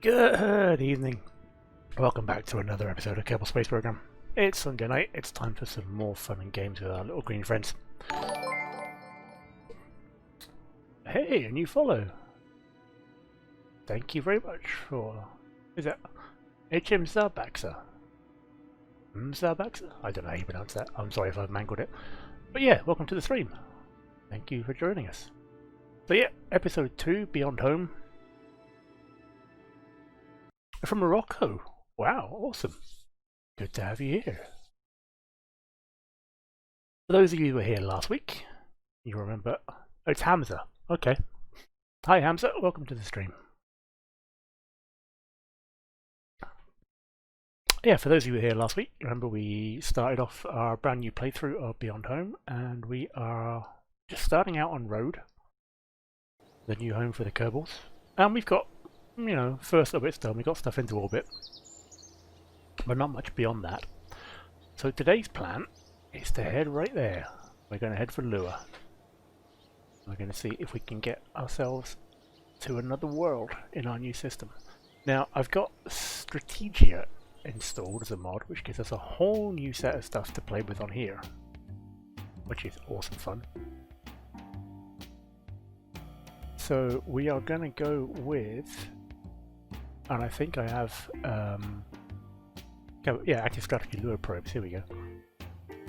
Good evening. Welcome back to another episode of Kerbal Space Program. It's Sunday night. It's time for some more fun and games with our little green friends. Hey, a new follow. Thank you very much for... Is that HM Zarbaxa? Zarbaxa? I don't know how you pronounce that. I'm sorry if I've mangled it. But yeah, welcome to the stream. Thank you for joining us. So yeah, episode 2, Beyond Home. From Morocco. Wow, awesome. Good to have you here. For those of you who were here last week, you remember... Oh, it's Hamza. Okay. Hi Hamza, welcome to the stream. Yeah, for those of you who were here last week, remember we started off our brand new playthrough of Beyond Home, and we are just starting out on Road, the new home for the Kerbals. And we've got, you know, first little bit's done, we got stuff into orbit, but not much beyond that. So today's plan is to head right there. We're going to head for Lua. We're going to see if we can get ourselves to another world in our new system. Now, I've got Strategia installed as a mod, which gives us a whole new set of stuff to play with on here, which is awesome fun. So we are going to go with, and I think I have, yeah, active strategy Lua probes. Here we go.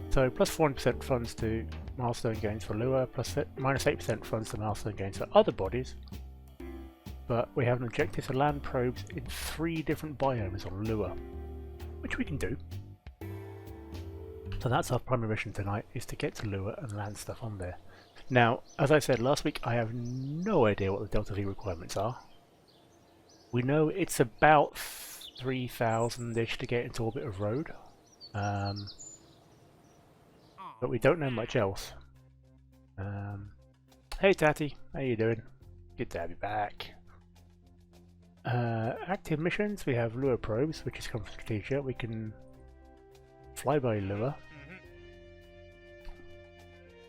So plus 400% funds to milestone gains for Lua, minus 8% funds to milestone gains for other bodies. But we have an objective to land probes in 3 different biomes on Lua, which we can do. So that's our primary mission tonight, is to get to Lua and land stuff on there. Now, as I said last week, I have no idea what the Delta V requirements are. We know it's about 3,000-ish to get into orbit of Road, but we don't know much else. Hey Tati, how you doing? Good to have you back. Active missions, we have Lua probes, which is come from Strategia. We can fly by Lua,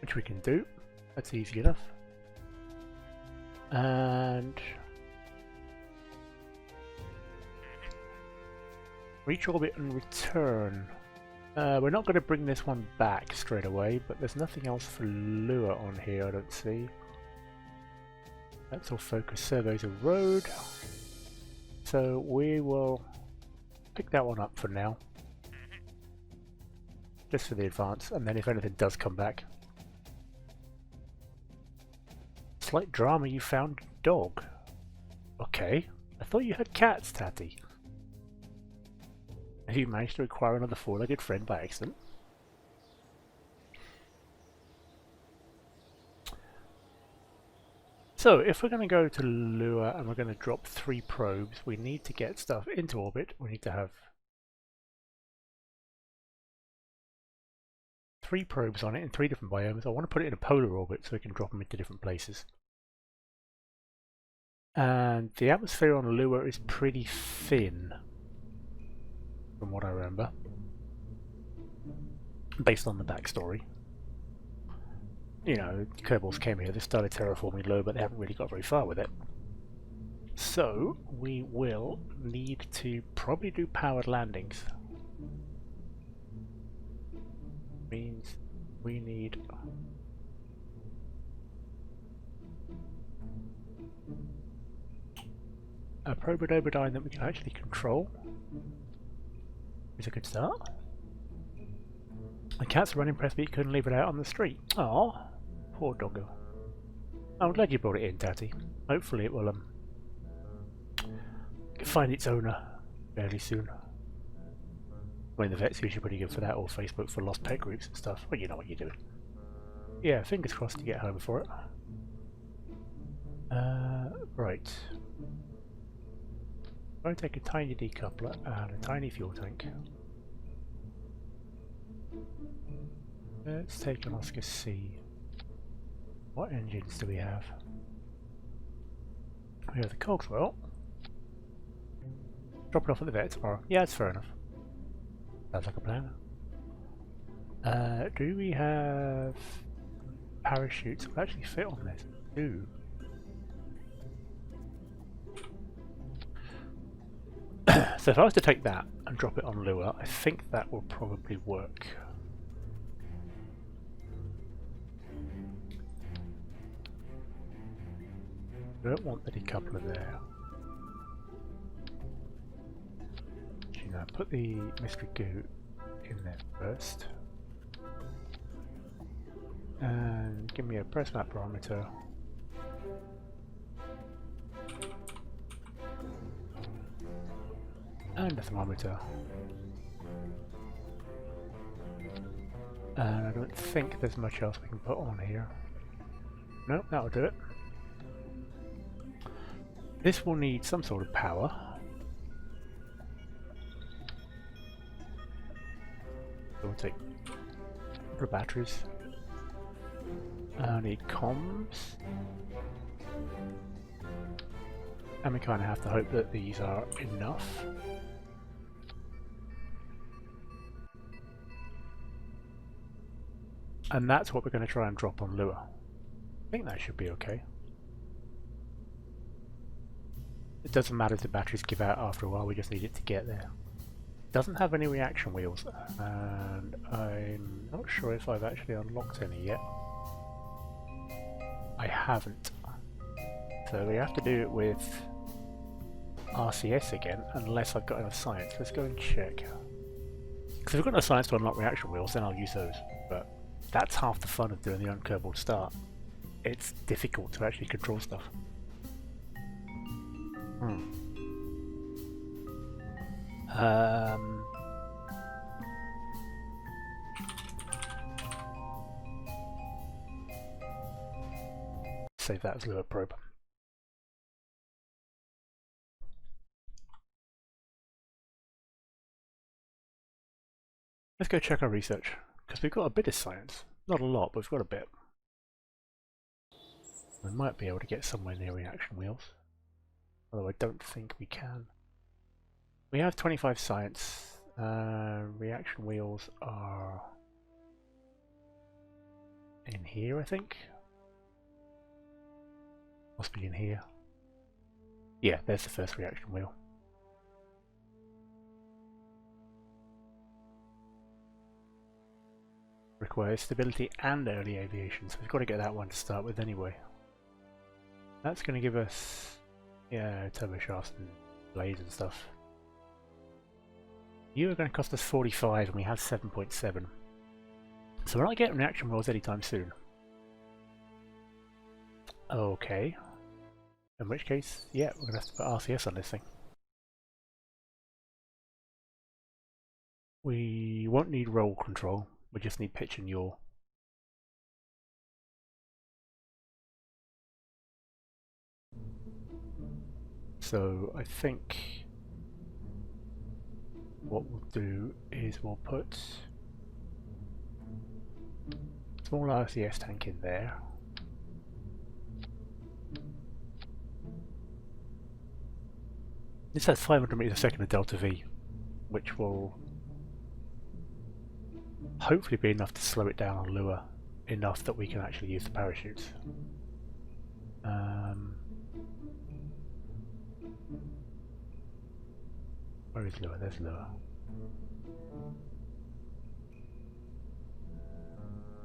which we can do. That's easy enough. And reach orbit and return. We're not going to bring this one back straight away, but there's nothing else for Lua on here, I don't see. That's all focus surveys of Road. So we will pick that one up for now, just for the advance, and then if anything does come back. Slight drama, you found a dog. Okay, I thought you had cats, Tatty. Have you managed to acquire another 4-legged friend by accident? So, if we're going to go to Lua and we're going to drop 3 probes, we need to get stuff into orbit. We need to have 3 probes on it in 3 different biomes. I want to put it in a polar orbit so we can drop them into different places. And the atmosphere on Lua is pretty thin, from what I remember, based on the backstory. You know, Kerbals came here, they started terraforming Lua, but they haven't really got very far with it. So, we will need to probably do powered landings. Means we need a probodobodyne that we can actually control. Is a good start. The cat's running press but you couldn't leave it out on the street. Aww, poor doggo. I'm glad you brought it in, Tatty. Hopefully it will find its owner fairly soon. I mean, the vet's usually pretty good for that, or Facebook for lost pet groups and stuff. Well, you know what you're doing. Yeah, fingers crossed to get home for it. Right. I'm going to take a tiny decoupler and a tiny fuel tank. Let's take an Oscar C. What engines do we have? We have the Cogswell. Drop it off at the vet tomorrow. Yeah, it's fair enough. Sounds like a plan. Do we have parachutes that will actually fit on this? Do. So if I was to take that and drop it on lure, I think that will probably work. I don't want the decoupler there. You know, put the mystery goo in there first. And give me a press map barometer. And a thermometer. And I don't think there's much else we can put on here. Nope, that'll do it. This will need some sort of power. So we'll take the batteries. I need comms. And we kind of have to hope that these are enough. And that's what we're going to try and drop on lure. I think that should be okay. It doesn't matter if the batteries give out after a while, we just need it to get there. It doesn't have any reaction wheels, and I'm not sure if I've actually unlocked any yet. I haven't. So we have to do it with RCS again, unless I've got enough science. Let's go and check. Because if I've got enough science to unlock reaction wheels, then I'll use those. But that's half the fun of doing the unkerbal start. It's difficult to actually control stuff. Save that as lure probe. Let's go check our research, because we've got a bit of science. Not a lot, but we've got a bit. We might be able to get somewhere near reaction wheels, although I don't think we can. We have 25 science. Reaction wheels are in here, I think. Must be in here. Yeah, there's the first reaction wheel. Requires stability and early aviation, so we've got to get that one to start with anyway. That's going to give us, yeah, turbo shafts and blades and stuff. You are going to cost us 45 and we have 7.7. So we're not getting reaction wheels anytime soon. Okay. In which case, yeah, we're going to have to put RCS on this thing. We won't need roll control, we just need pitch and yaw. So I think what we'll do is we'll put a small RCS tank in there. This has 500 meters a second of delta V, which will hopefully be enough to slow it down on lure, enough that we can actually use the parachutes. Where is lure? There's lure.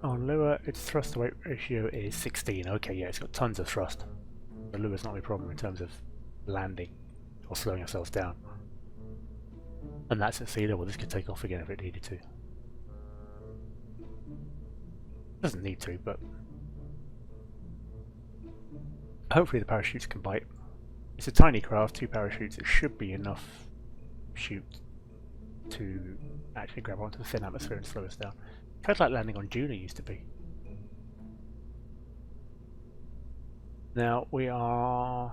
On lure, its thrust to weight ratio is 16. Okay, yeah, it's got tons of thrust. The lure's not a problem in terms of landing or slowing ourselves down. And that's at sea level. This could take off again if it needed to. Doesn't need to, but hopefully the parachutes can bite. It's a tiny craft, 2 parachutes. It should be enough chute to actually grab onto the thin atmosphere and slow us down. Kind of like landing on Juno used to be. Now we are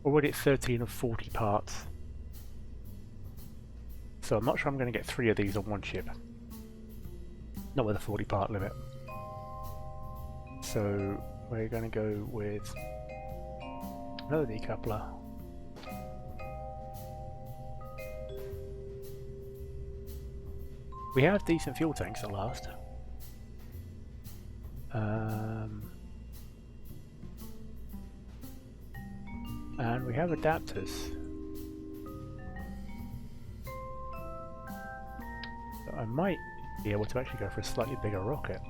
already at 13 of 40 parts, so I'm not sure I'm going to get 3 of these on one ship. Not with a 40 part limit. So we're going to go with another decoupler. We have decent fuel tanks at last. And we have adapters. I might be able to actually go for a slightly bigger rocket.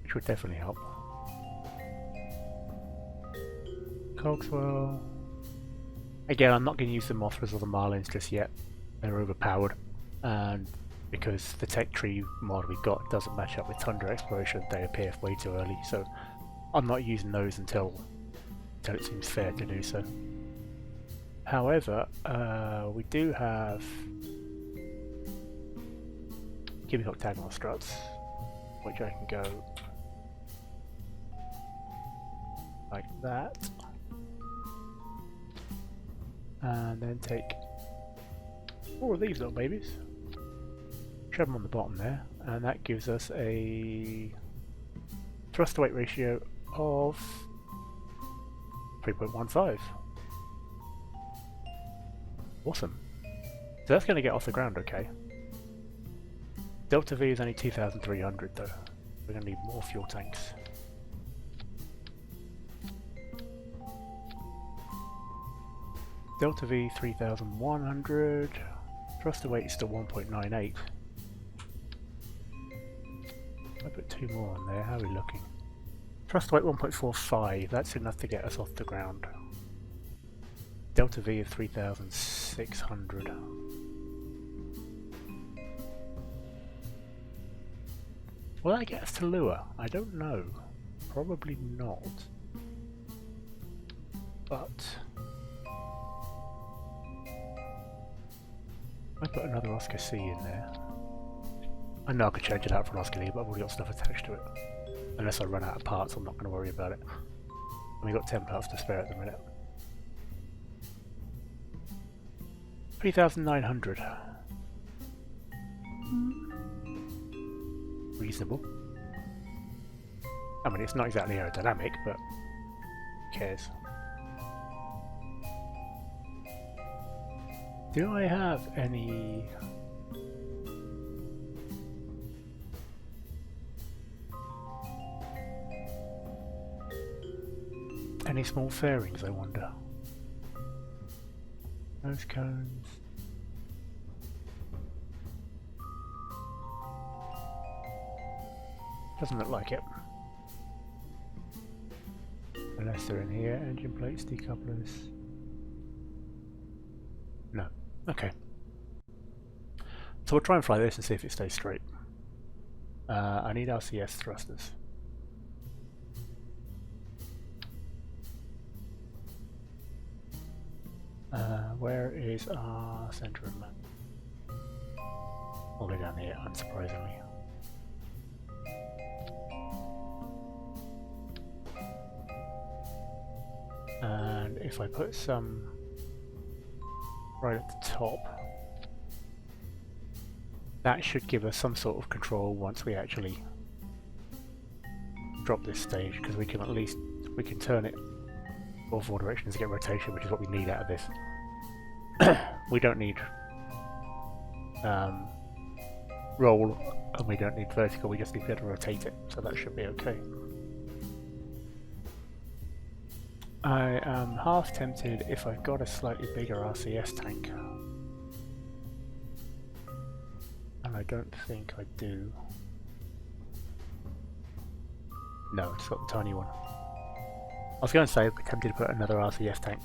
Which would definitely help. Cogswell. Again, I'm not going to use the Mothras or the Marlins just yet. They're overpowered, and because the tech tree mod we got doesn't match up with Tundra Exploration, they appear way too early, so I'm not using those until it seems fair to do so. However, we do have cubic octagonal struts, which I can go like that, and then take 4 of these little babies, shove them on the bottom there, and that gives us a thrust to weight ratio of 3.15. Awesome. So that's going to get off the ground okay. Delta V is only 2,300 though. We're going to need more fuel tanks. Delta V 3,100. Thrust to weight is still 1.98. I put 2 more on there. How are we looking? Thrust to weight 1.45. That's enough to get us off the ground. Delta V of 3,600. Will that get us to Lua? I don't know. Probably not. But I put another Oscar C in there. I know I could change it out for an Oscar E, but I've already got stuff attached to it. Unless I run out of parts, I'm not going to worry about it. And we've got 10 parts to spare at the minute. 3,900. Reasonable. I mean, it's not exactly aerodynamic, but who cares? Do I have any... any small fairings, I wonder? Nose cones. Doesn't look like it. Unless they're in here. Engine plates, decouplers. No. Okay. So we'll try and fly this and see if it stays straight. I need RCS thrusters. Where is our centre of map? All the way down here, unsurprisingly. And if I put some right at the top, that should give us some sort of control once we actually drop this stage, because we can at least turn it all 4 directions to get rotation, which is what we need out of this. We don't need roll, and we don't need vertical, we just need to be able to rotate it, so that should be okay. I am half tempted if I've got a slightly bigger RCS tank. And I don't think I do. No, it's got the tiny one. I was going to say I'm tempted to put another RCS tank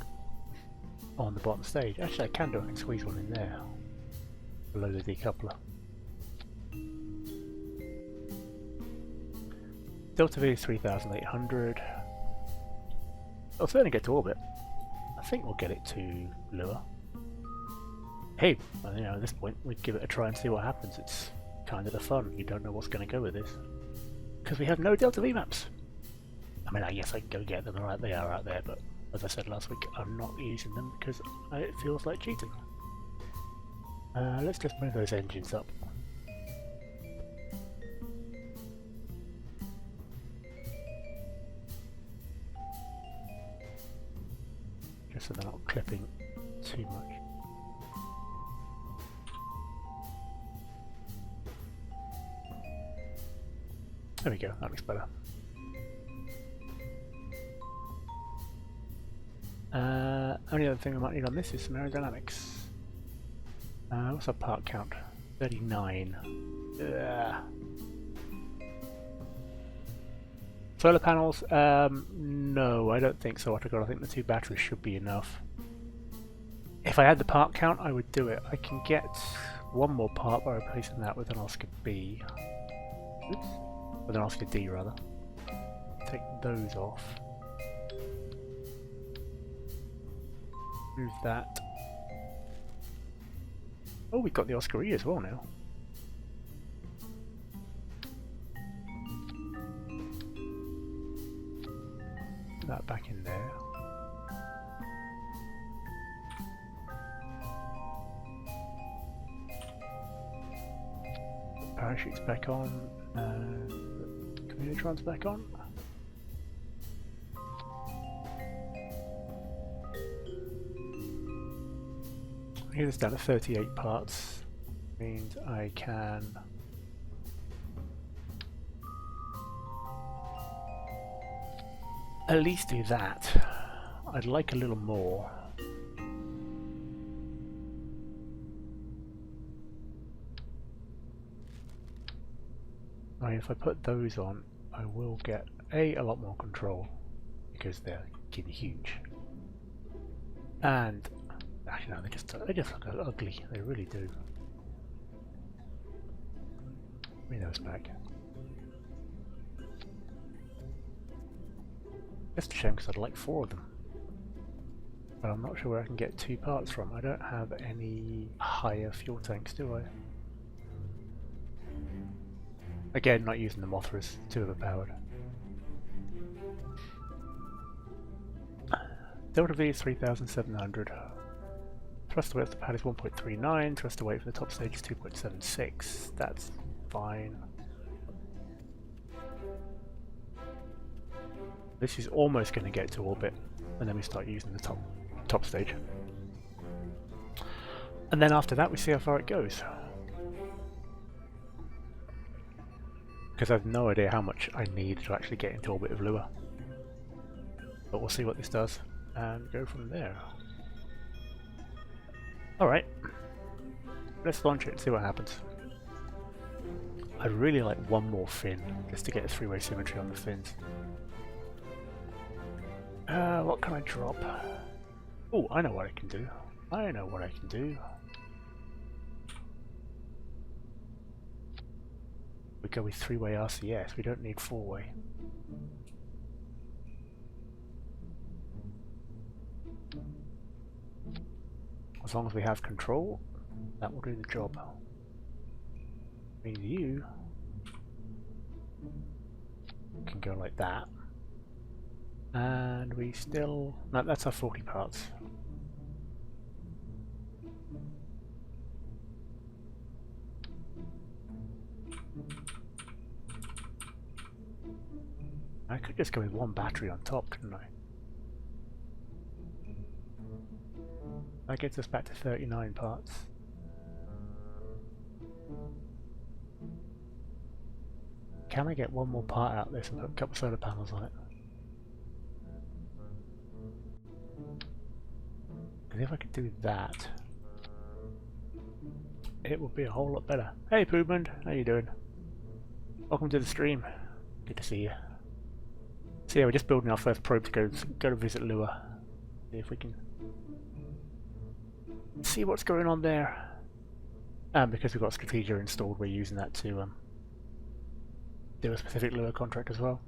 on the bottom stage. Actually I can do it, I can squeeze one in there. Below the decoupler. Delta V is 3,800. I'll certainly get to orbit. I think we'll get it to Lua. Hey, well, you know, at this point we'd give it a try and see what happens. It's kind of the fun. You don't know what's going to go with this. Because we have no Delta V maps. I mean, I guess I can go get them, alright, they are out there, but as I said last week, I'm not using them because it feels like cheating. Let's just move those engines up. Just so they're not clipping too much. There we go, that looks better. Only other thing I might need on this is some aerodynamics. What's our part count? 39. Solar panels? No, I don't think so. I think the 2 batteries should be enough. If I had the part count, I would do it. I can get one more part by replacing that with an Oscar B. Oops. With an Oscar D, rather. Take those off. Move that. Oh, we've got the Oscar E as well now. Put that back in there. Parachute's back on, and Communitron's back on. Get this down to 38 parts. Means I can at least do that. I'd like a little more. I mean, if I put those on, I will get a lot more control because they're huge. And actually, no, they just look ugly. They really do. Bring those back. Just a shame because I'd like 4 of them. But I'm not sure where I can get 2 parts from. I don't have any higher fuel tanks, do I? Again, not using the Mothras, too overpowered. Delta V is 3,700. Thrust away off the pad is 1.39, thrust away from the top stage is 2.76. That's fine. This is almost going to get to orbit, and then we start using the top stage. And then after that we see how far it goes. Because I have no idea how much I need to actually get into orbit with Lua. But we'll see what this does, and go from there. Alright, let's launch it and see what happens. I'd really like one more fin, just to get a 3-way symmetry on the fins. What can I drop? Oh, I know what I can do. I know what I can do. We go with 3-way RCS, we don't need 4-way. As long as we have control, that will do the job. I mean, you can go like that. And we still... no, that's our 40 parts. I could just go with 1 battery on top, couldn't I? That gets us back to 39 parts. Can I get 1 more part out of this and put a couple of solar panels on it? Because if I could do that, it would be a whole lot better. Hey Poobman, how you doing? Welcome to the stream. Good to see you. So yeah, we're just building our first probe to go to visit Lua. See if we can see what's going on there. And because we've got Strategia installed, we're using that to do a specific Lua contract as well.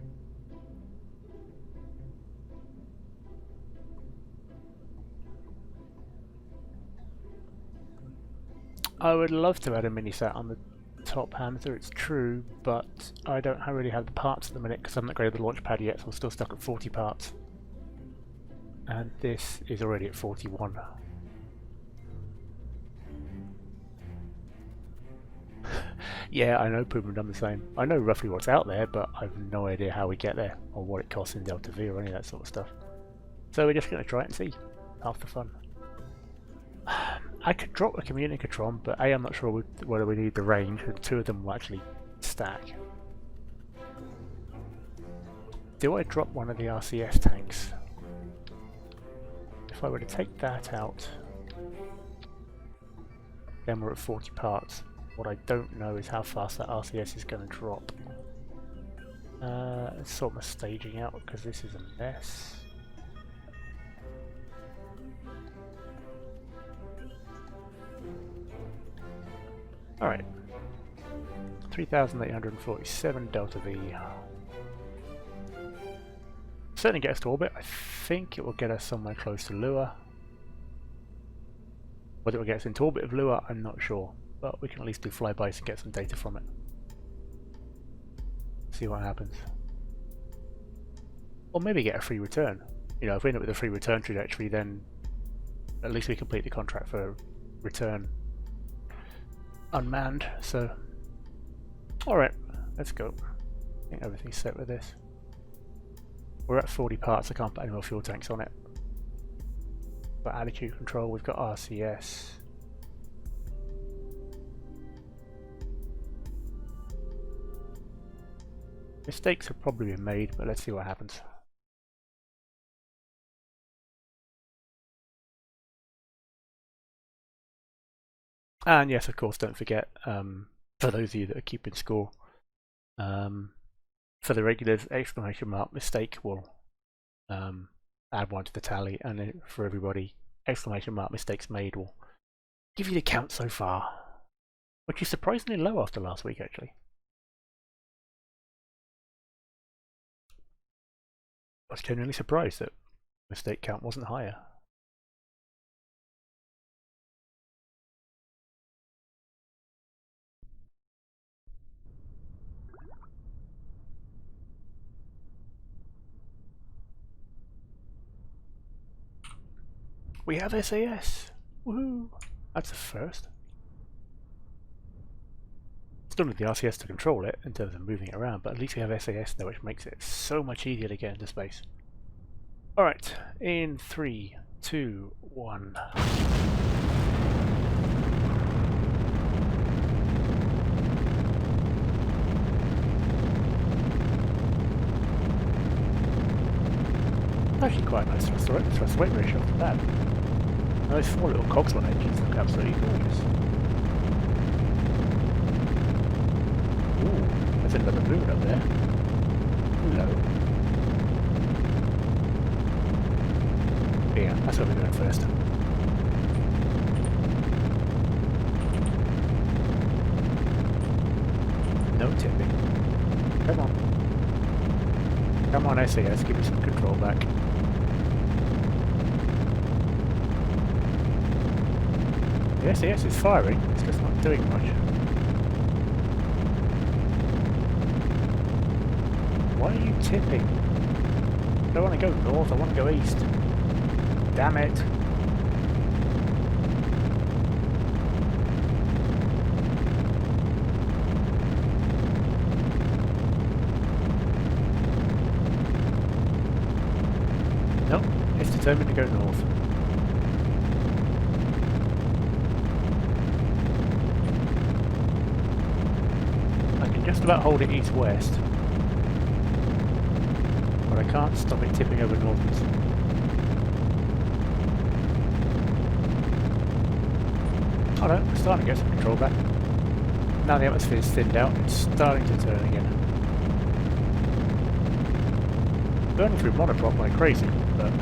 I would love to add a mini-sat on the top Hamster, it's true, but I don't really have the parts at the minute because I haven't upgraded the launch pad yet, so I'm still stuck at 40 parts. And this is already at 41. Yeah, I know, Puma, done the same. I know roughly what's out there, but I've no idea how we get there, or what it costs in Delta V, or any of that sort of stuff. So we're just going to try it and see. Half the fun. I could drop a Communicatron, but A, I'm not sure whether we need the range, and 2 of them will actually stack. Do I drop one of the RCS tanks? if I were to take that out, then we're at 40 parts. What I don't know is how fast that RCS is going to drop. Let's sort my staging out because this is a mess. Alright. 3,847 Delta V. Certainly get us to orbit. I think it will get us somewhere close to Lua. Whether it will get us into orbit of Lua, I'm not sure. But we can at least do flybys and get some data from it. See what happens. Or maybe get a free return. You know, if we end up with a free return trajectory, then at least we complete the contract for return unmanned. So, alright, let's go. I think everything's set with this. We're at 40 parts, I can't put any more fuel tanks on it. Got attitude control, we've got RCS. Mistakes have probably been made, but let's see what happens. And yes, of course, don't forget, for those of you that are keeping score, for the regulars, exclamation mark mistake will add one to the tally, and then for everybody, exclamation mark mistakes made will give you the count so far, which is surprisingly low after last week, actually. I was genuinely surprised that mistake count wasn't higher. We have SAS! Woohoo! That's the first. Still need the RCS to control it in terms of moving it around, but at least we have SAS there, which makes it so much easier to get into space. Alright, in 3, 2, 1. Actually quite a nice thrust weight ratio off the bat. Those 4 little cogs on edges look absolutely gorgeous. Ooh, there's another moon up there. Hello. Yeah, that's where we're going first. No tipping. Come on. Come on, SAS, give me some control back. The SAS is firing, it's just not doing much. Why are you tipping? I don't want to go north, I want to go east. Damn it. Nope, it's determined to go north. I can just about hold it east-west. But I can't stop it tipping over northwards. Oh no, it's starting to get some control back. Now the atmosphere is thinned out, it's starting to turn again. Burning through monoprop like crazy, but...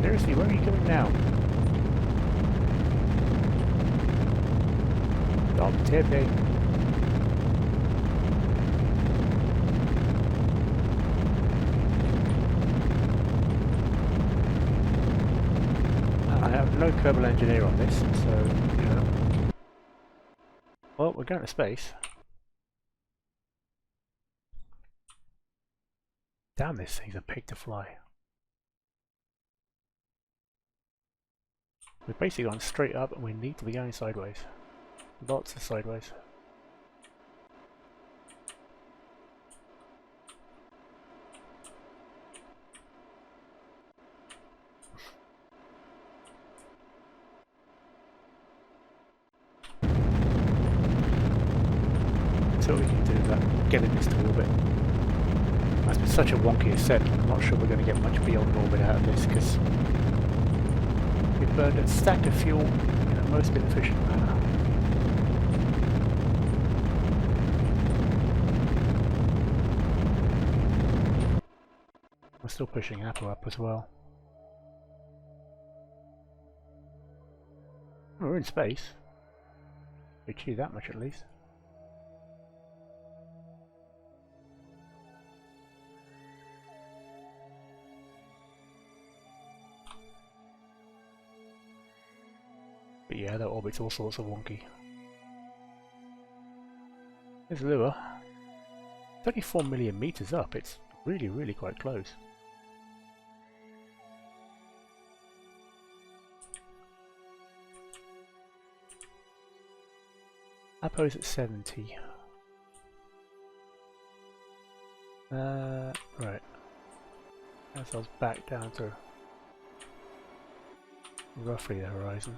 Seriously, where are you going now? Stop tipping. I have no Kerbal engineer on this, so, you know. Well, we're going to space. Damn, this thing's a pig to fly. We've basically gone straight up and we need to be going sideways. Lots of sideways. see what we can do about getting this to orbit. That's been such a wonky ascent, I'm not sure we're going to get much beyond orbit out of this, because we burned a stack of fuel in a most inefficient manner. We're still pushing Apple up as well. We're in space. We achieved that much at least. But yeah, that orbit's all sorts of wonky. There's Lua. It's only 4 million meters up. It's really, really quite close. Apo's at 70. Right. As I was back down to roughly the horizon.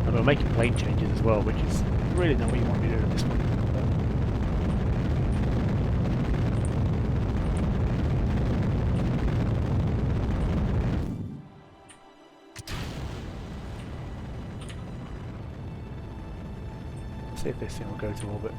And we're making plane changes as well, which is really not what you want to do at this point. See if this thing will go to orbit.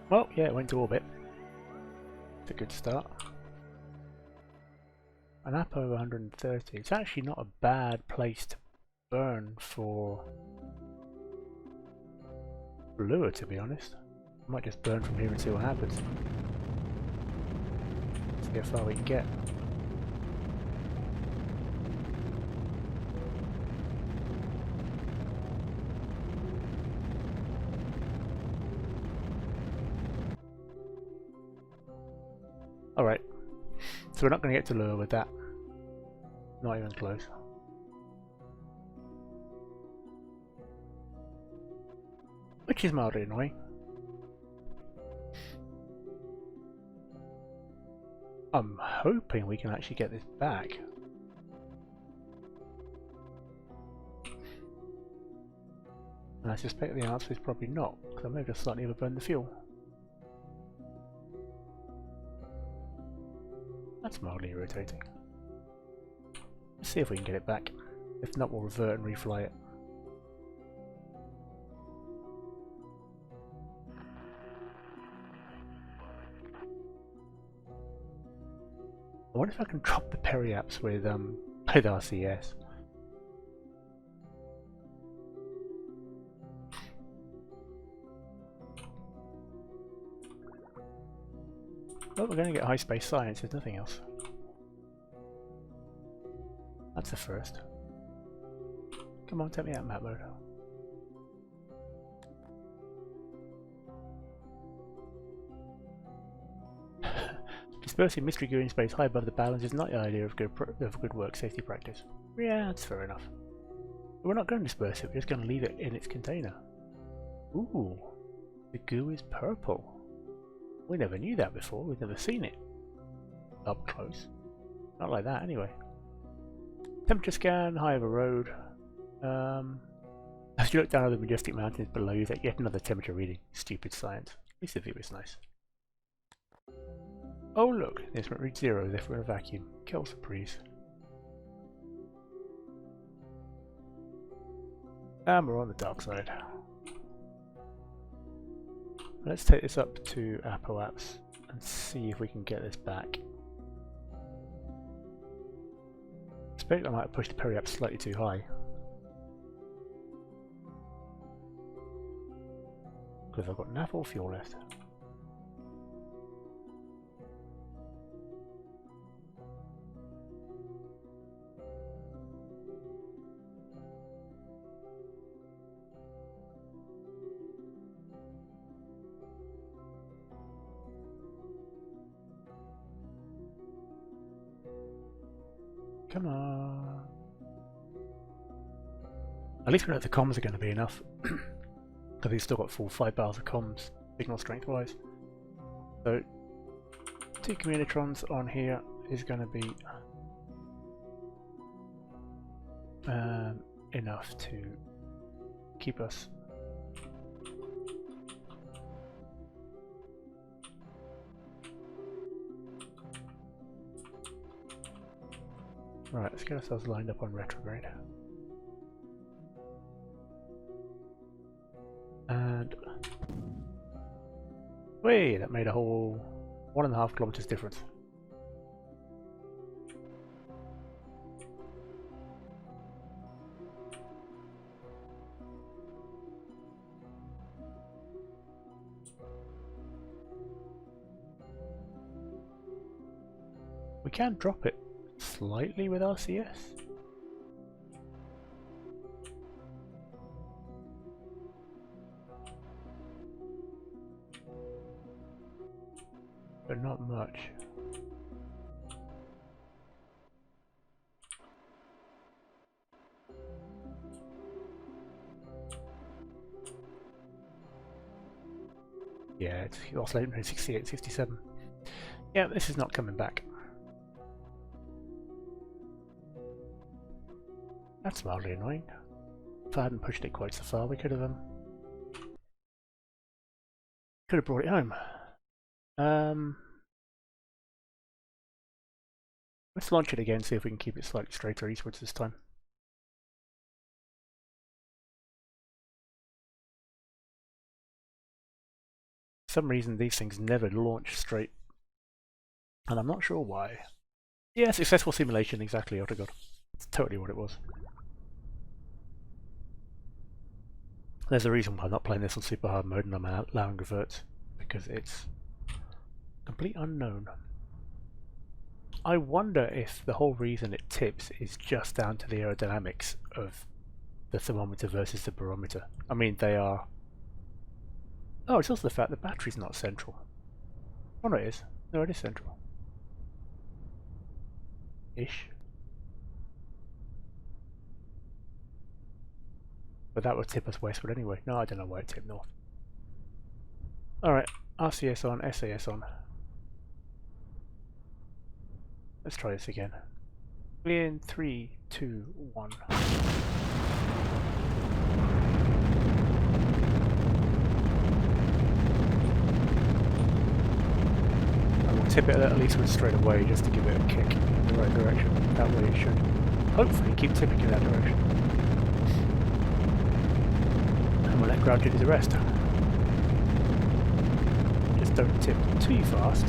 Well, yeah, it went to orbit. It's a good start. An Apo 130. It's actually not a bad place to burn for Lua, to be honest. I might just burn from here and see what happens. See how far we can get. Alright, so we're not going to get to Lua with that. Not even close. Which is mildly annoying. I'm hoping we can actually get this back. And I suspect the answer is probably not, because I may have just slightly overburned the fuel. That's mildly irritating. Let's see if we can get it back. If not, we'll revert and refly it. I wonder if I can drop the periaps with RCS. Well, we're going to get high space science, there's nothing else. That's the first. Come on, take me out map mode. Dispersing mystery goo in space high above the balance is not the idea of good work safety practice. Yeah, that's fair enough. But we're not going to disperse it, we're just going to leave it in its container. Ooh, the goo is purple. We never knew that before, we've never seen it up close. Not like that anyway. Temperature scan, high over road. As you look down at the majestic mountains below you, that yet another temperature reading. Stupid science. At least the view is nice. Oh look, the instrument reads 0 as if we're in a vacuum. Quelle surprise. And we're on the dark side. Let's take this up to Apoaps and see if we can get this back. I suspect I might have pushed the periaps slightly too high. Because I've got nav or fuel left. Come on. At least we know the comms are going to be enough. Because we've still got full 5 bars of comms, signal strength wise. So 2 communitrons on here is going to be enough to keep us. Right, let's get ourselves lined up on retrograde. And wait, that made a whole 1.5 kilometers difference. We can drop it slightly with RCS. But not much. Yeah, it's oscillating between 68 and 67. Yeah, this is not coming back. That's mildly annoying. If I hadn't pushed it quite so far, we could have brought it home. Let's launch it again, see if we can keep it slightly straighter eastwards this time. For some reason these things never launch straight, and I'm not sure why. Yeah, successful simulation, exactly, Autogod. That's totally what it was. There's a reason why I'm not playing this on super hard mode and I'm allowing reverts, because it's complete unknown. I wonder if the whole reason it tips is just down to the aerodynamics of the thermometer versus the barometer. I mean, they are... Oh, it's also the fact the battery's not central. Oh no, it is. No, it is central. Ish. But that would tip us westward anyway. No, I don't know why it tipped north. Alright, RCS on, SAS on. Let's try this again. In 3, 2, 1. And we'll tip it at least straight away just to give it a kick in the right direction. That way it should hopefully keep tipping in that direction. And we'll let ground do the rest. Just don't tip too fast.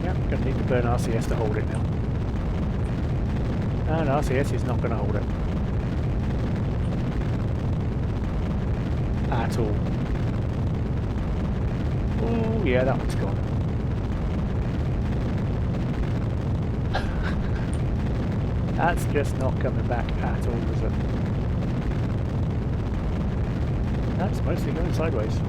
Yep, gonna need to burn RCS to hold it now. And RCS is not gonna hold it. At all. Oh yeah, that one's gone. That's just not coming back at all, is it? That's mostly going sideways.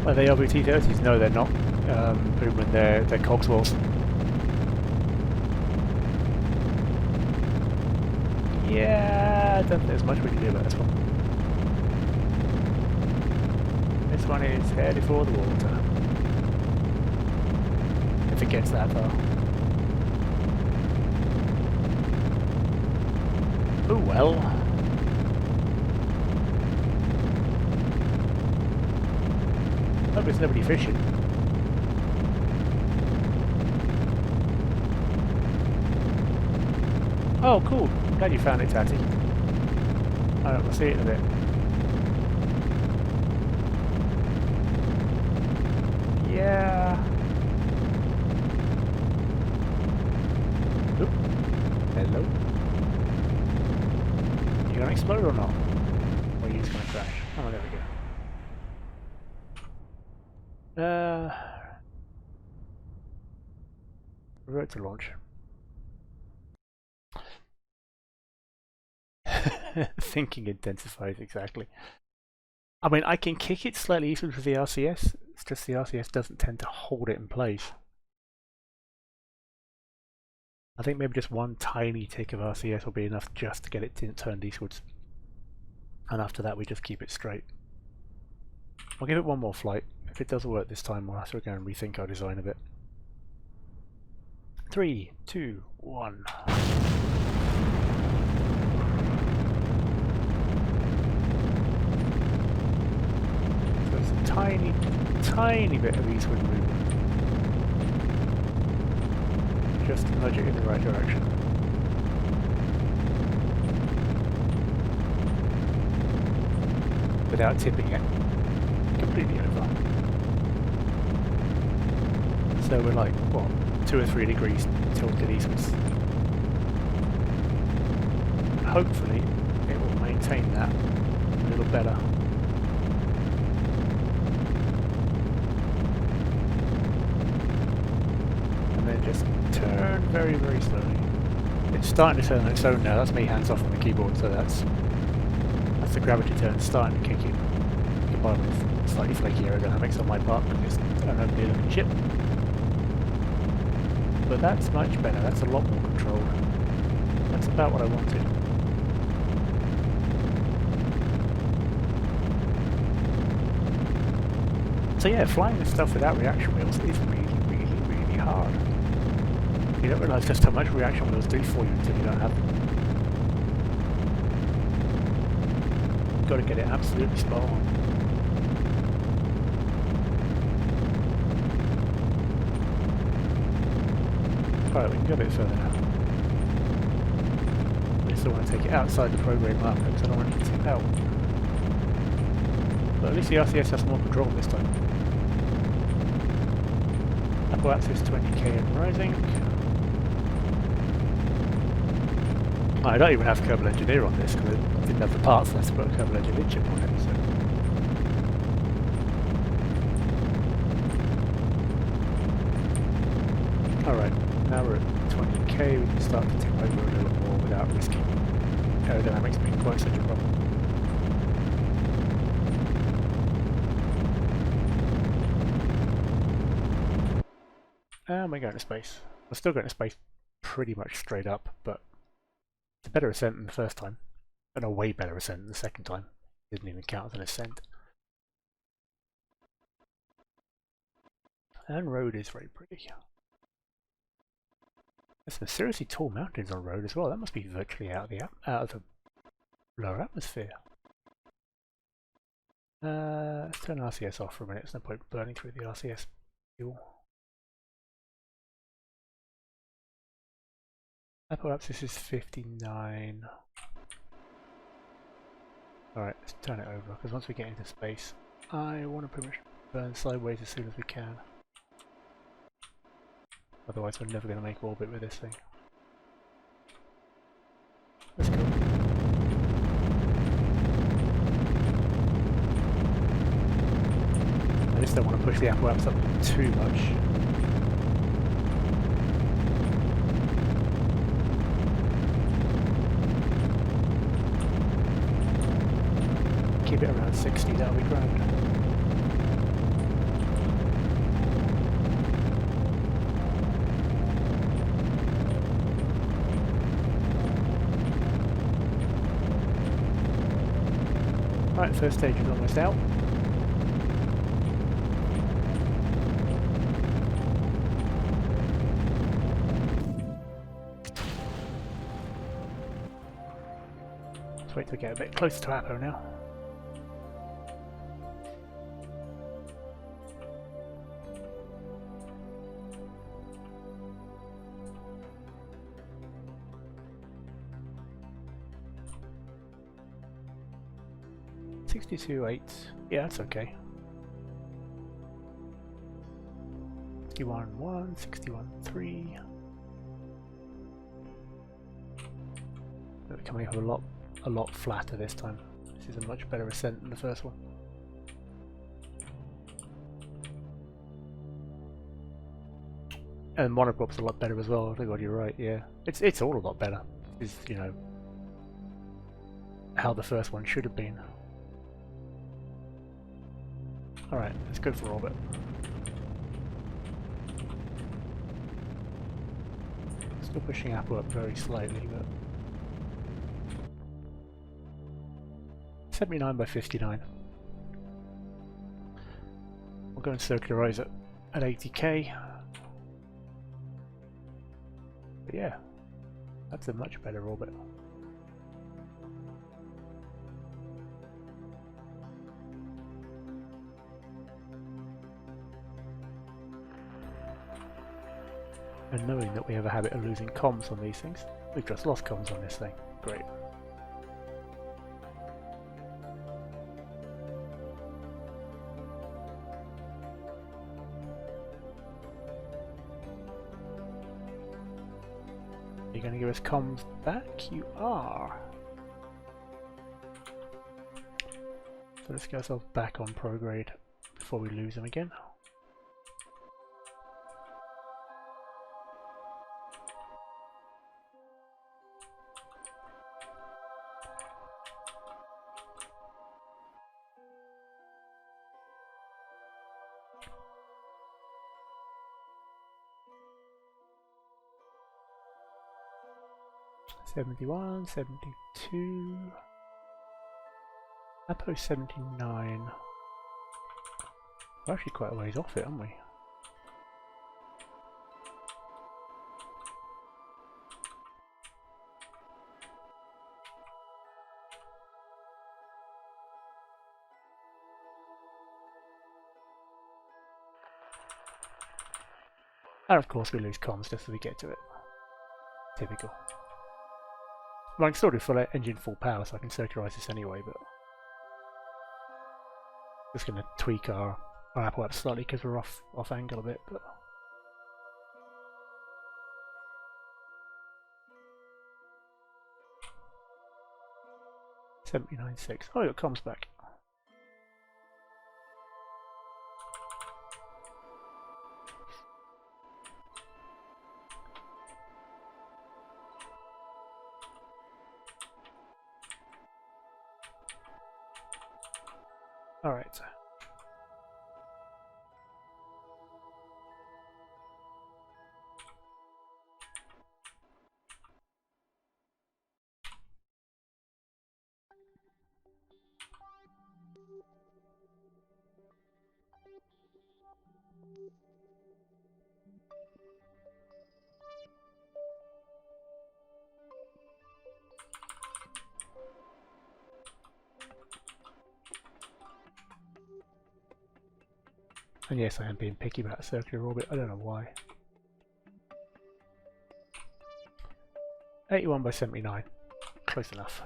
Are they LVT-30s? No, they're not. When they're Cogswells. Yeah, I don't think there's much we can do about this one. This one is headed for the water. If it gets that far. Oh well. Hope there's nobody fishing. Oh cool, glad you found it, Tatty. Alright, we'll see it in a bit. Yeah. Oop. Hello. You gonna explode or not? Or are you just gonna crash? Oh, there we go. Revert to launch. Thinking intensifies, exactly. I mean, I can kick it slightly eastward with the RCS, it's just the RCS doesn't tend to hold it in place. I think maybe just one tiny tick of RCS will be enough just to get it turned eastwards. And after that we just keep it straight. I'll give it one more flight. If it doesn't work this time, we'll have to go and rethink our design a bit. 3, 2, 1. So it's a tiny, tiny bit of eastward movement. Just to nudge it in the right direction. Without tipping it completely over. So we're like, what, 2 or 3 degrees tilted eastwards. Hopefully it will maintain that a little better. And then just turn very, very slowly. It's starting to turn on its own now. That's me hands off on the keyboard, so that's the gravity turn starting to kick in. Combined with slightly flaky aerodynamics on my part because it's an ugly looking ship. But that's much better, that's a lot more controlled. That's about what I wanted. So yeah, flying this stuff without reaction wheels is really, really, really hard. You don't realise just how much reaction wheels do for you until you don't have them. You've got to get it absolutely spot on. Alright, we can go a bit further now. I still want to take it outside the program marker because I don't want it to tip out. But at least the RCS has more control this time. Upper axis 20k and rising. I don't even have Kerbal Engineer on this because I didn't have the parts left to put a Kerbal Engineer chip on it. So. Alright. Now we're at 20k, we can start to tip over a little more without risking aerodynamics being quite such a problem. And we're going to space. We're still going to space pretty much straight up, but it's a better ascent than the first time. And a way better ascent than the second time. Didn't even count as an ascent. And road is very pretty. There's some seriously tall mountains on road as well. That must be virtually out of the lower atmosphere. Let's turn RCS off for a minute. There's no point burning through the RCS fuel. Perhaps this is 59. Alright, let's turn it over because once we get into space, I want to pretty much burn sideways as soon as we can. Otherwise we're never going to make orbit with this thing. Let's go. I just don't want to push the apparatus up too much. Keep it around 60, that'll be grand. Right, first stage is almost out. Let's wait to get a bit closer to Apo now. .62.8, yeah, that's okay. 61.1, 61.3. They're coming up a lot flatter this time. This is a much better ascent than the first one. And monocrop's a lot better as well. Oh god, you're right. Yeah, it's all a lot better. It's, you know, how the first one should have been. Alright, let's go for orbit. Still pushing Apple up very slightly, but 79 by 59. We'll go and circularize it at 80k. But yeah, that's a much better orbit. And knowing that we have a habit of losing comms on these things, we've just lost comms on this thing. Great. Are you going to give us comms back? You are. So let's get ourselves back on prograde before we lose them again. '71, '72. Apo 79. We're actually quite a ways off it, aren't we? And of course we lose comms just as we get to it. Typical. Well, I can still do full engine full power, so I can circularize this anyway, but just going to tweak our Apple app slightly because we're off angle a bit. But $79.6. Oh, it comes back. All right. And yes, I am being picky about circular orbit, I don't know why. 81 by 79, close enough.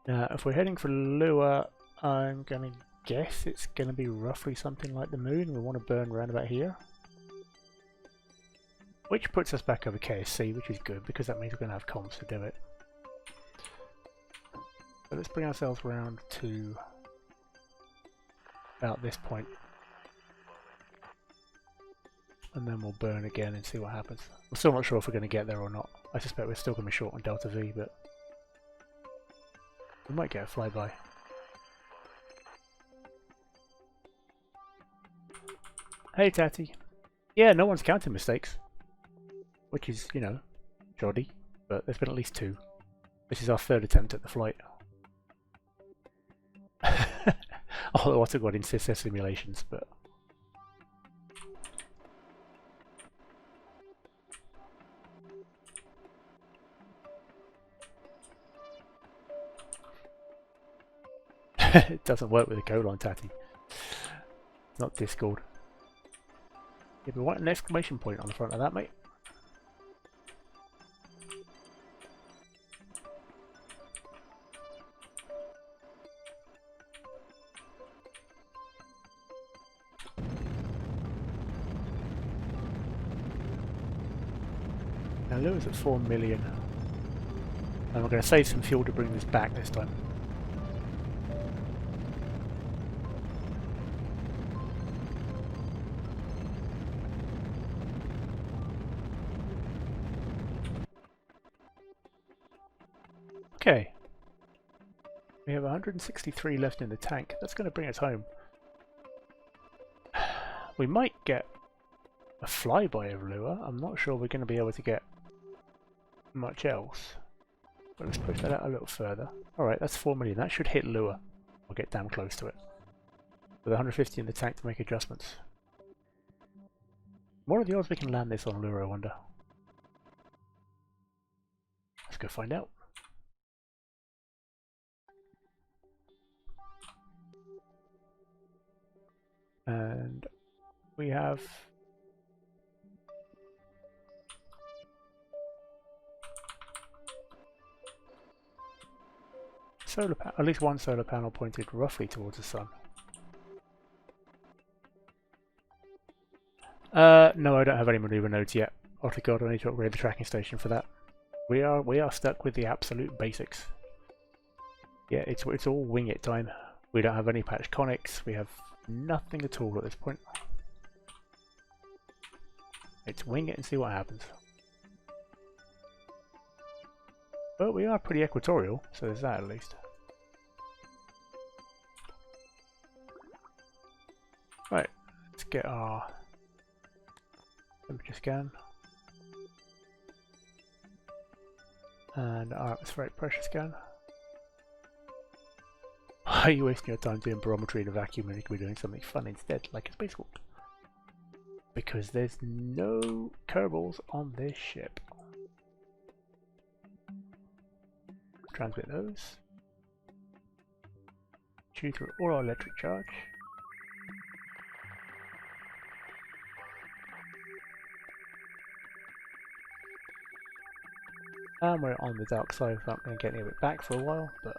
Now, if we're heading for Lua, I'm going to guess it's going to be roughly something like the moon. We want to burn around about here. Which puts us back over KSC, which is good, because that means we're going to have comms to do it. So let's bring ourselves around to about this point, and then we'll burn again and see what happens. I'm still not sure if we're going to get there or not. I suspect we're still going to be short on Delta V, but we might get a flyby. Hey Tatty. Yeah, no one's counting mistakes, which is, you know, shoddy, but there's been at least 2. This is our 3rd attempt at the flight. Although I also got in CSS simulations, but it doesn't work with a colon, Tatty. Not Discord. Yeah, but what an exclamation point on the front of that, mate. Now Lua's at 4 million. And we're going to save some fuel to bring this back this time. Okay. We have 163 left in the tank. That's going to bring us home. We might get a flyby of Lure. I'm not sure we're going to be able to get much else. But let's push that out a little further. Alright, that's 4 million. That should hit Lure. We'll get damn close to it. With 150 in the tank to make adjustments. What are the odds we can land this on Lure, I wonder? Let's go find out. And we have solar panel, at least one solar panel pointed roughly towards the sun. No, I don't have any maneuver nodes yet. Oh god, I need to upgrade the tracking station for that. We are stuck with the absolute basics. Yeah, it's all wing it time. We don't have any patch conics. We have nothing at all at this point. It's wing it and see what happens. But we are pretty equatorial, so there's that at least. Right, let's get our temperature scan. And our atmospheric pressure scan. Why are you wasting your time doing barometry in a vacuum when you could be doing something fun instead, like a spacewalk? Because there's no Kerbals on this ship. Transmit those. Chew through all our electric charge. And we're on the dark side, so I'm going to get any of it back for a while, but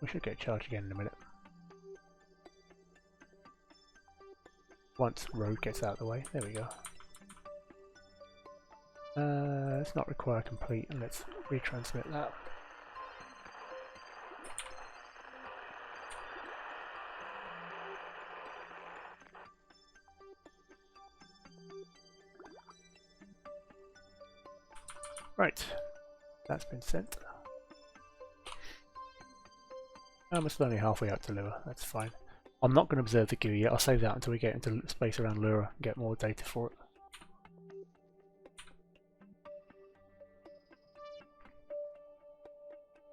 we should get charged again in a minute. Once road gets out of the way. There we go. Let's not require complete, and let's retransmit that. Right, that's been sent. I'm still only halfway out to Lure, that's fine. I'm not going to observe the GUI yet, I'll save that until we get into space around Lure and get more data for it.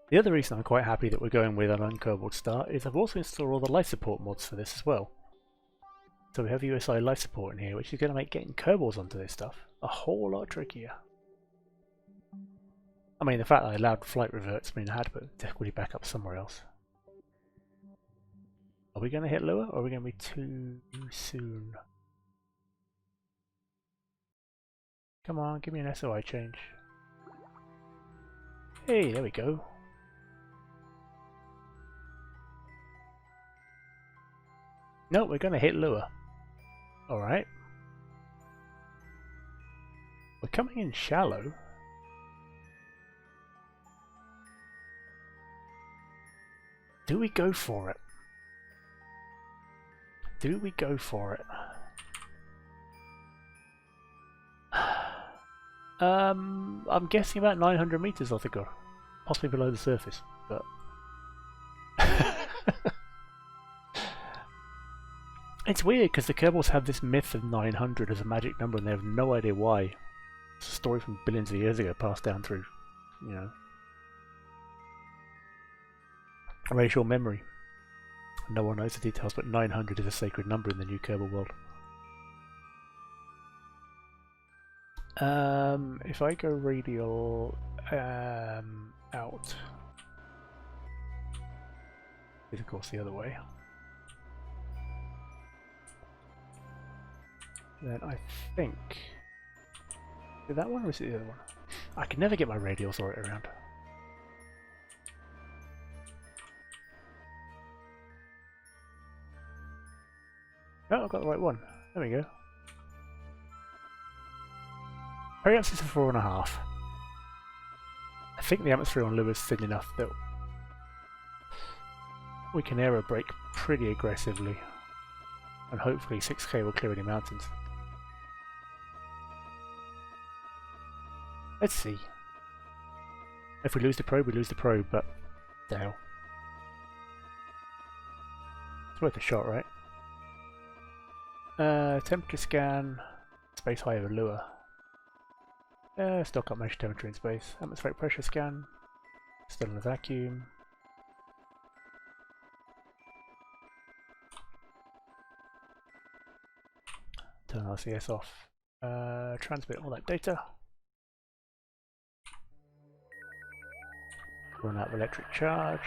The other reason I'm quite happy that we're going with an unkerballed start is I've also installed all the life support mods for this as well. So we have USI life support in here, which is going to make getting Kerbals onto this stuff a whole lot trickier. I mean, the fact that I allowed flight reverts mean I had to put the difficulty back up somewhere else. Are we going to hit Lure, or are we going to be too soon? Come on, give me an SOI change. Hey, there we go. No, we're going to hit Lure. Alright. We're coming in shallow. Do we go for it? Do we go for it? I'm guessing about 900 meters off the go, possibly below the surface, but it's weird because the Kerbals have this myth of 900 as a magic number, and they have no idea why. It's a story from billions of years ago, passed down through, you know, racial memory. No one knows the details, but 900 is a sacred number in the new Kerbal world. If I go radial out, is of course the other way, then I think, is it that one or is it the other one? I can never get my radials right around. Oh, I've got the right one. There we go. Perhaps it's a 4.5. I think the atmosphere on Lure is thin enough that we can aero brake pretty aggressively, and hopefully 6K will clear any mountains. Let's see. If we lose the probe, we lose the probe, but the hell. It's worth a shot, right? Temperature scan, space high over lure. Still can't measure temperature in space. Atmospheric pressure scan, still in a vacuum. Turn RCS off. Transmit all that data. Run out of electric charge.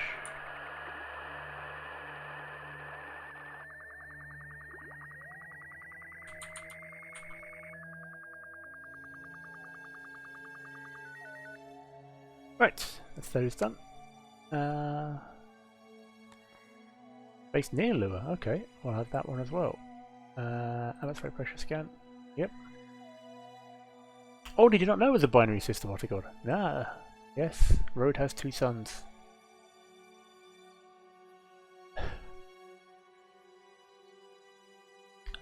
Right, that's those done. Base near lure, okay, we'll have that one as well. Atmospheric pressure scan, yep. Oh, did you not know it was a binary system? What a god. Nah, yes, road has 2 suns.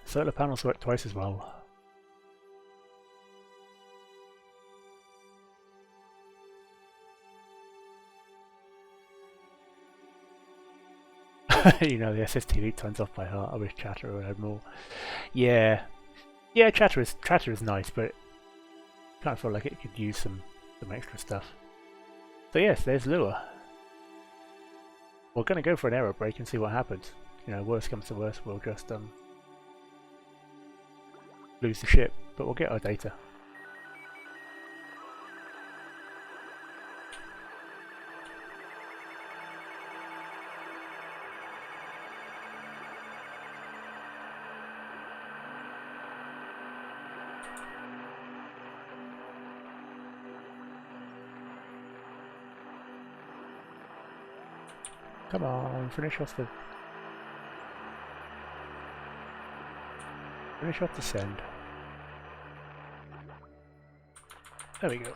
Solar panels work twice as well. You know, the SSTV turns off by heart. I wish Chatter would have more. Yeah. Yeah, Chatter is nice, but I kind of feel like it could use some extra stuff. So yes, there's lure. We're going to go for an aero break and see what happens. You know, worst comes to worst, we'll just lose the ship, but we'll get our data. Come on, finish off the send. There we go.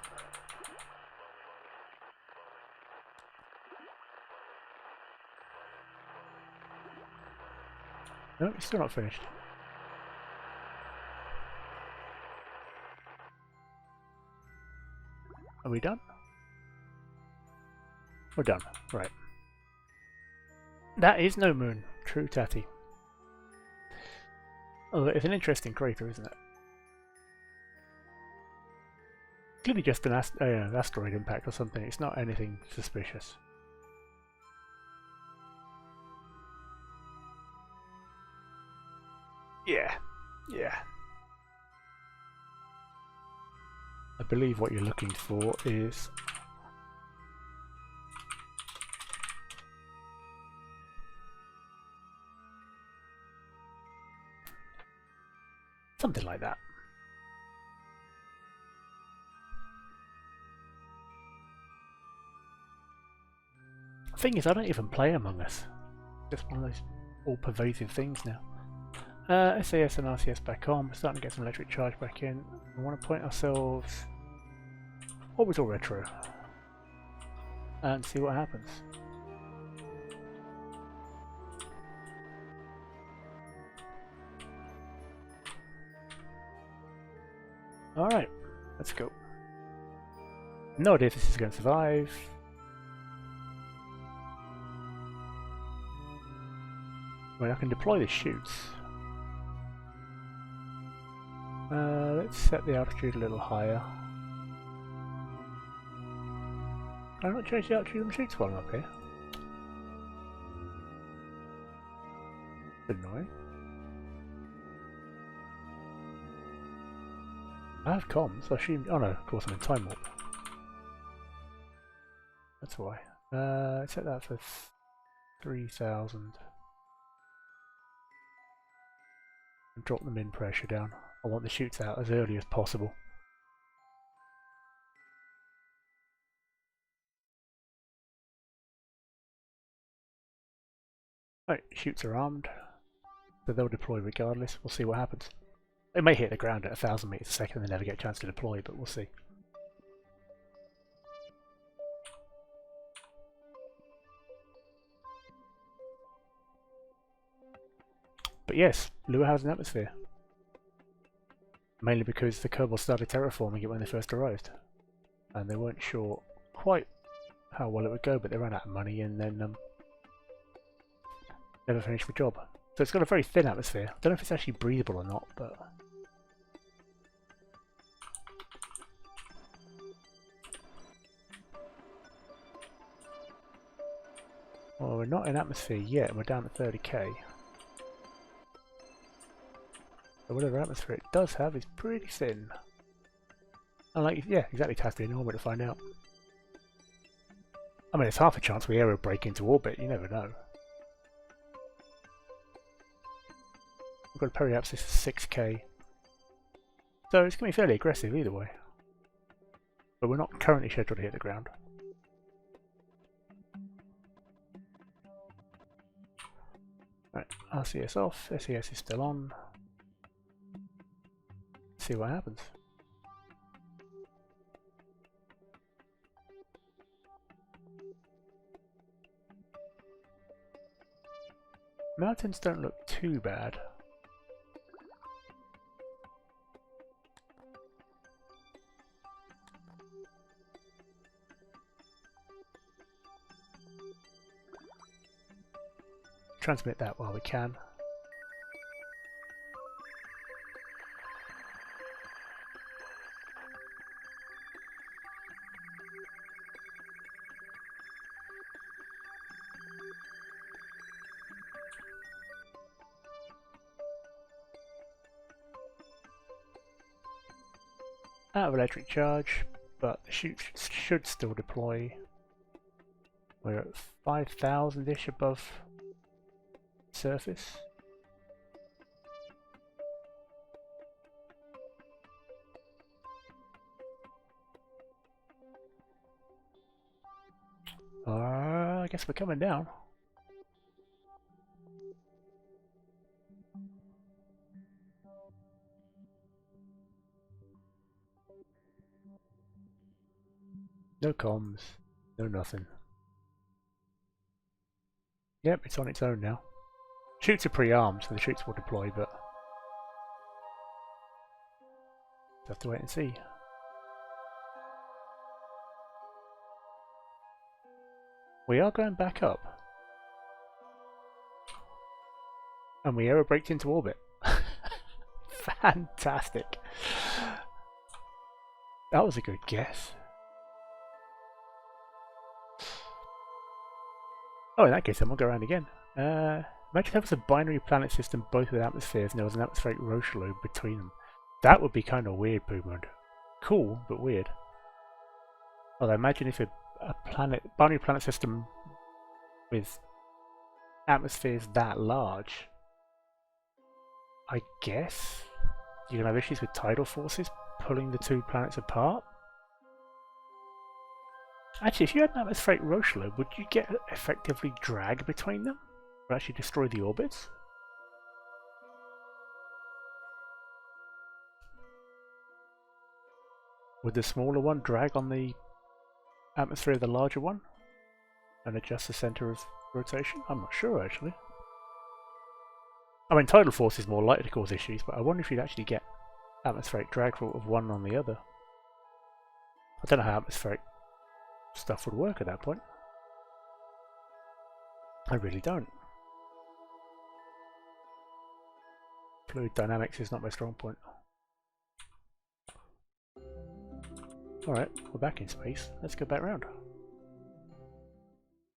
No, it's still not finished. Are we done? We're done, right. That is no moon, true tatty. Oh, it's an interesting crater, isn't it? Clearly just an asteroid impact or something, it's not anything suspicious. Yeah, yeah. I believe what you're looking for is something like that. Thing is, I don't even play Among Us. Just one of those all-pervasive things now. SAS and RCS back on. We're starting to get some electric charge back in. We want to point ourselves orbital retro and see what happens. Alright, let's go. No idea if this is going to survive. I mean, I can deploy the chutes. Let's set the altitude a little higher. Can I not change the altitude of the chutes while I'm up here? Annoying. I have comms, I assume. Oh no, of course I'm in time warp. That's why. Set that for 3,000. And drop the min pressure down. I want the chutes out as early as possible. Right, chutes are armed, so they'll deploy regardless. We'll see what happens. They may hit the ground at 1,000 meters a second and never get a chance to deploy, but we'll see. But yes, Lua has an atmosphere. Mainly because the Kerbals started terraforming it when they first arrived. and they weren't sure quite how well it would go, but they ran out of money and then never finished the job. So it's got a very thin atmosphere. I don't know if it's actually breathable or not, but well, we're not in atmosphere yet, and we're down at 30k. So whatever atmosphere it does have is pretty thin. Unlike, yeah, exactly, testing in orbit to find out. I mean, it's half a chance we aero break into orbit, you never know. We've got a periapsis of 6k. So it's going to be fairly aggressive either way. But we're not currently scheduled to hit the ground. Right, RCS off, SES is still on. Let's see what happens. Mountains don't look too bad. Transmit that while we can. Out of electric charge, but the chute should still deploy. We're at 5,000-ish above surface. I guess we're coming down. No comms, no nothing. Yep, it's on its own now. Chutes are pre-armed, so the chutes will deploy, but we'll have to wait and see. We are going back up. And we aero braked into orbit. Fantastic. That was a good guess. Oh, in that case, then we'll go around again. Imagine there was a binary planet system, both with atmospheres, and there was an atmospheric Roche lobe between them. That would be kind of weird, Poomund. Cool, but weird. Although imagine if a binary planet system with atmospheres that large. I guess you're going to have issues with tidal forces pulling the two planets apart. Actually, if you had an atmospheric Roche lobe, would you get effectively drag between them? Or actually destroy the orbits? Would the smaller one drag on the atmosphere of the larger one? And adjust the center of rotation? I'm not sure, actually. I mean, tidal force is more likely to cause issues, but I wonder if you'd actually get atmospheric drag of one on the other. I don't know how atmospheric stuff would work at that point. I really don't. Fluid dynamics is not my strong point. Alright, we're back in space. Let's go back round.